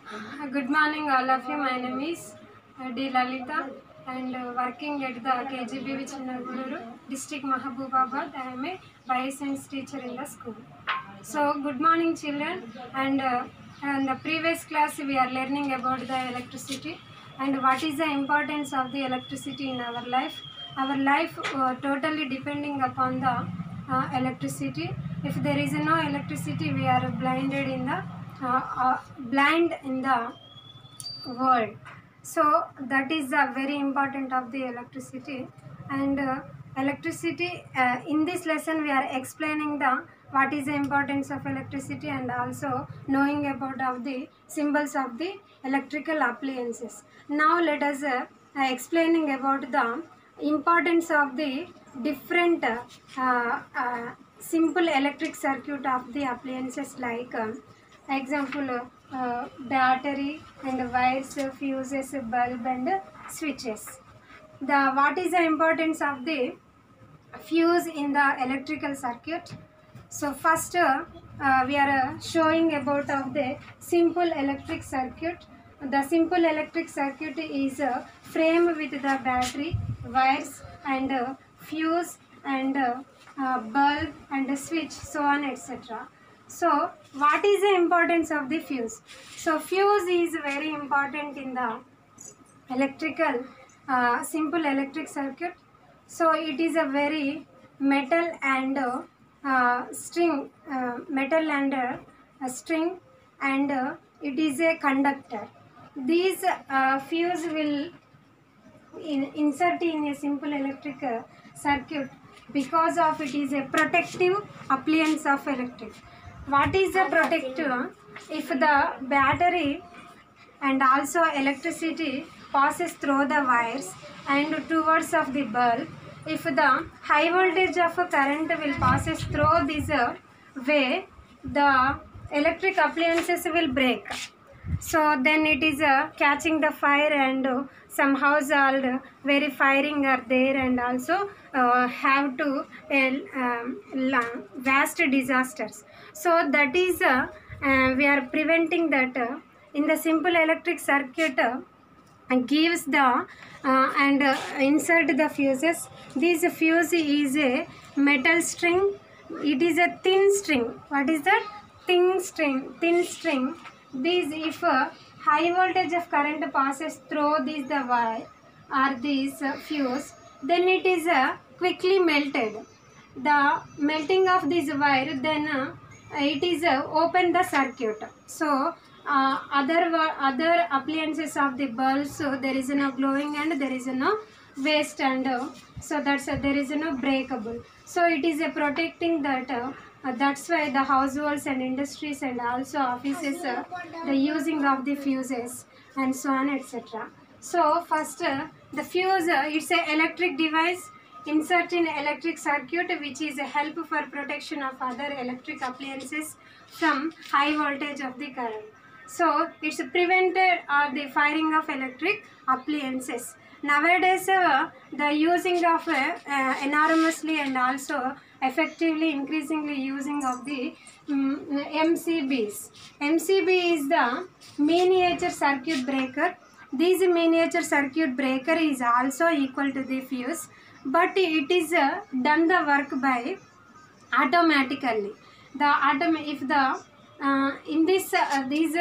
Good morning, all of you. My name is D. Lalita and working at the KGB Vichinaguru, District Mahabubabad. I am a bioscience teacher in the school. So, good morning, children. In the previous class, we are learning about the electricity and what is the importance of the electricity in our life. Our life totally depending upon the electricity. If there is no electricity, we are blinded in the blind in the world. So that is very important of the electricity. And electricity in this lesson we are explaining the what is the importance of electricity and also knowing about of the symbols of the electrical appliances. Now let us explaining about the importance of the different simple electric circuit of the appliances like example battery and wires, fuses, bulb and switches. The what is the importance of the fuse in the electrical circuit? So first we are showing about of the simple electric circuit. The simple electric circuit is a frame with the battery, wires and fuse and bulb and a switch, so on etc. So what is the importance of the fuse? So fuse is very important in the electrical simple electric circuit. So it is a very metal and string metal and string and it is a conductor. These fuse will insert in a simple electric circuit because of it is a protective appliance of electric. What is a protective? If the battery and also electricity passes through the wires and towards of the bulb, if the high voltage of a current will passes through this way, the electric appliances will break. So then it is catching the fire and some household very firing are there and also have to vast disasters. So that is we are preventing that in the simple electric circuit gives the and insert the fuses. This fuse is a metal string. It is a thin string. What is that? Thin string. Thin string. This if high voltage of current passes through this the wire or this fuse, then it is quickly melted. The melting of this wire, then it is open the circuit. So other appliances of the bulbs, so there is no glowing and there is no waste and so that's there is no breakable. So it is protecting that. That's why the households and industries and also offices the using of the fuses and so on etc. So first the fuse it's a electric device insert in electric circuit which is a help for protection of other electric appliances from high voltage of the current. So it's prevented the firing of electric appliances. Nowadays the using of enormously and also effectively increasingly using of the MCBs. MCB is the miniature circuit breaker. This miniature circuit breaker is also equal to the fuse, but it is done the work by automatically. If the in this these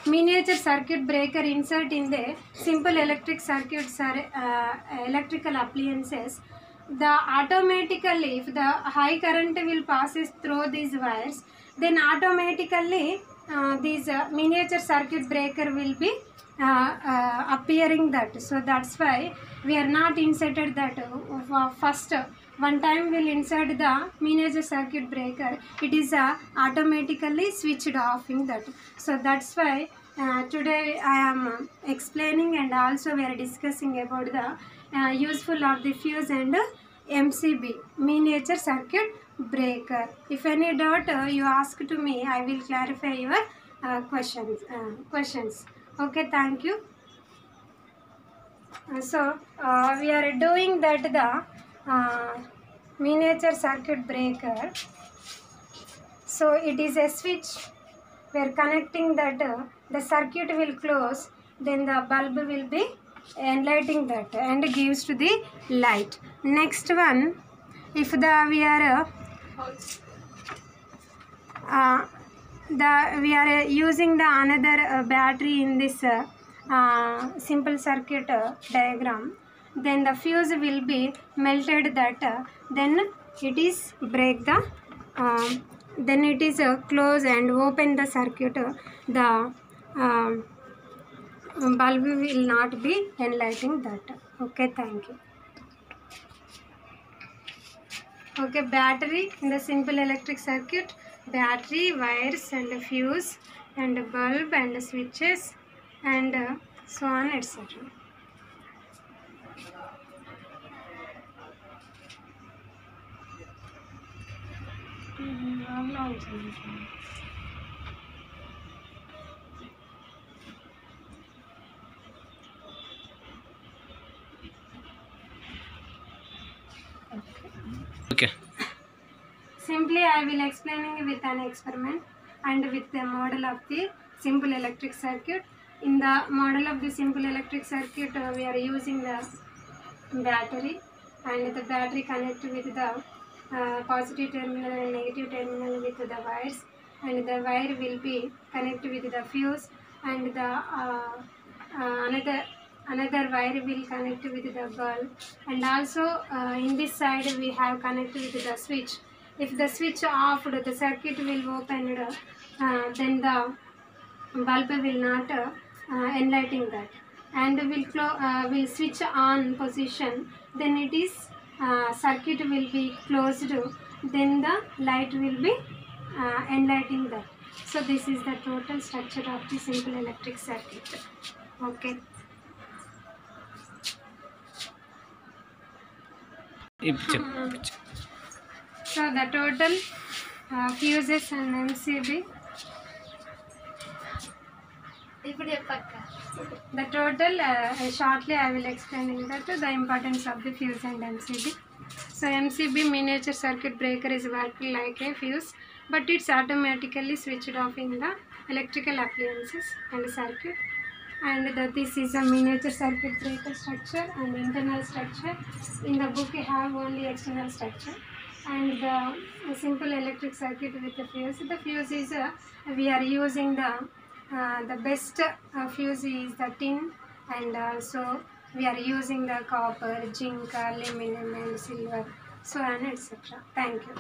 miniature circuit breaker insert in the simple electric circuits or electrical appliances, the automatically if the high current will passes through these wires, then automatically these miniature circuit breaker will be appearing that. So that's why we are not inserted that first one time we'll insert the miniature circuit breaker, it is automatically switched off in that. So that's why today I am explaining and also we are discussing about the useful of the fuse and MCB, miniature circuit breaker. If any doubt you ask to me, I will clarify your questions. Okay, thank you. So we are doing that the miniature circuit breaker. So it is a switch we are connecting that the circuit will close, then the bulb will be enlightening that and gives to the light. Next one, if we are using the another battery in this simple circuit diagram, then the fuse will be melted that then it is break the then it is close and open the circuit, the bulb will not be enlightening that. Okay, thank you. Okay, battery in the simple electric circuit, battery, wires and fuse and bulb and switches and so on etc. Okay. Simply I will explaining with an experiment and with the model of the simple electric circuit. In the model of the simple electric circuit, we are using the battery, and the battery connect with the positive terminal and negative terminal with the wires, and the wire will be connected with the fuse, and the another wire will connect with the bulb, and also in this side we have connected with the switch. If the switch off, the circuit will open, then the bulb will not enlightening that, and will switch on position, then it is circuit will be closed, then the light will be enlightening that. So this is the total structure of the simple electric circuit. Okay. So the total fuses and MCB. The total shortly I will explain that the importance of the fuse and MCB. So MCB, miniature circuit breaker, is working like a fuse, but it's automatically switched off in the electrical appliances and circuit. And this is a miniature circuit breaker structure and internal structure. In the book you have only external structure. And the simple electric circuit with the fuse. The fuse is we are using the best fuse is the tin, and also we are using the copper, zinc, aluminum and silver, so on etc. Thank you.